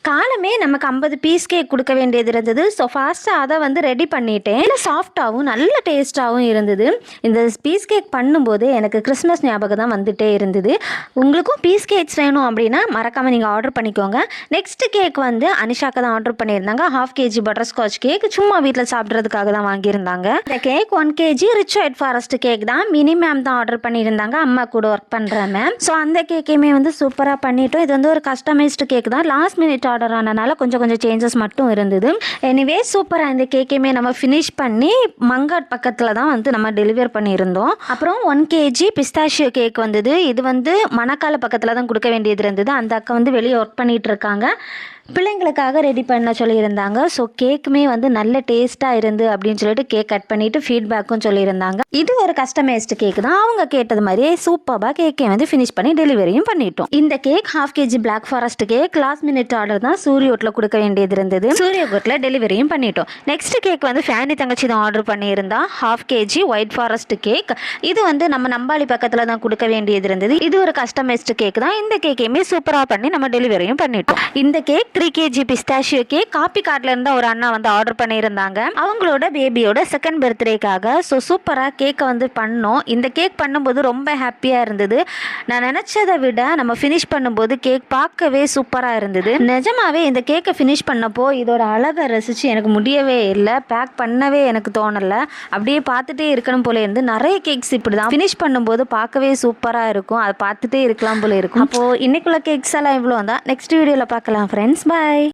காலமே நமக்கு 50 piece cake கொடுக்க வேண்டியது இருந்தது. ஸோ ஃபாஸ்ட்டாக அதை வந்து ரெடி பண்ணிட்டேன். நல்ல சாஃப்டாகவும் நல்ல டேஸ்ட்டாகவும் இருந்தது. இந்த பீஸ் கேக் பண்ணும்போது எனக்கு கிறிஸ்மஸ் ஞாபகம் தான் வந்துட்டே இருந்தது. உங்களுக்கும் பீஸ் கேக்ஸ் வேணும் அப்படின்னா மறக்காமல் நீங்கள் ஆர்டர் பண்ணிக்கோங்க. நெக்ஸ்ட் கேக் வந்து அனிஷாக்கு தான் ஆர்டர் பண்ணியிருந்தாங்க. 1/2 kg பட்டர்ஸ்காட்ச் கேக் சும்மா வீட்டில் சாப்பிட்றதுக்காக தான் வாங்கியிருந்தாங்க. இந்த cake 1 kg rich white forest cake தான். மினி மேம் தான் ஆர்டர் பண்ணியிருந்தாங்க, அம்மா கூட ஒர்க் பண்ணுற மேம். ஸோ அந்த கேக்கையுமே வந்து சூப்பராக பண்ணிட்டோம். இது வந்து ஒரு கஸ்டமைஸ்டு கேக் தான். லாஸ்ட் மினிட் ஆர்டர் ஆனனால கொஞ்சம் சேஞ்சஸ் மட்டும் இருந்தது. எனிவே சூப்பராக இந்த கேக்கையுமே நம்ம ஃபினிஷ் பண்ணி மங்காட் பக்கத்தில் தான் வந்து நம்ம டெலிவர் பண்ணியிருந்தோம். அப்புறம் 1 kg பிஸ்தாஷியோ கேக் வந்தது. இது வந்து மணக்கால பக்கத்தில் தான் கொடுக்க வேண்டியது இருந்தது. அந்த அக்கா வந்து வெளியே ஒர்க் பண்ணிட்டு இருக்காங்க, பிள்ளைங்களுக்காக ரெடி பண்ண சொல்லியிருந்தாங்க. ஸோ கேக்குமே வந்து நல்ல டேஸ்ட்டாக இருந்து அப்படின்னு சொல்லிட்டு கேக் கட் பண்ணிவிட்டு ஃபீட்பேக்கும் சொல்லியிருந்தாங்க. இது ஒரு கஸ்டமைஸ்டு கேக் தான். அவங்க கேட்டது மாதிரியே சூப்பராக கேக்கை வந்து ஃபினிஷ் பண்ணி டெலிவரியும் பண்ணிட்டோம். இந்த cake 1/2 kg black forest cake last minute order தான். சூரியோட்டில் கொடுக்க வேண்டியது இருந்தது. சூரியோட்டில் டெலிவரியும் பண்ணிட்டோம். நெக்ஸ்ட் கேக் வந்து ஃபேனி தங்கச்சி தான் ஆர்டர் பண்ணியிருந்தா. 1/2 kg ஒயிட் ஃபாரஸ்ட் கேக். இது வந்து நம்ம நம்பாளி பக்கத்தில் தான் கொடுக்க வேண்டியது இருந்தது. இது ஒரு கஸ்டமைஸ்டு கேக் தான். இந்த கேக்கையுமே சூப்பராக பண்ணி நம்ம டெலிவரியும் பண்ணிட்டோம். இந்த கேக் 3 kg பிஸ்தாஷியோ கேக் காப்பி கார்ட்ல இருந்து ஒரு அண்ணா வந்து ஆர்டர் பண்ணியிருந்தாங்க, அவங்களோட பேபியோட செகண்ட் பர்த்டேக்காக. ஸோ சூப்பராக கேக்கை வந்து பண்ணோம். இந்த கேக் பண்ணும்போது ரொம்ப ஹாப்பியாக இருந்தது. நான் நினச்சதை விட நம்ம ஃபினிஷ் பண்ணும்போது கேக் பார்க்கவே சூப்பராக இருந்தது. நிஜமாவே இந்த கேக்கை ஃபினிஷ் பண்ணப்போ இதோட அழகை ரசித்து எனக்கு முடியவே இல்லை. பேக் பண்ணவே எனக்கு தோணலை. அப்படியே பார்த்துட்டே இருக்கணும் போல இருந்து. நிறைய கேக்ஸ் இப்படி தான் ஃபினிஷ் பண்ணும்போது பார்க்கவே சூப்பராக இருக்கும். அதை பார்த்துட்டே இருக்கலாம் போல இருக்கும். அப்போது இன்னைக்குள்ள கேக்ஸ் எல்லாம் இவ்வளோ தான். நெக்ஸ்ட் வீடியோவில் பார்க்கலாம் ஃப்ரெண்ட்ஸ். பாய்.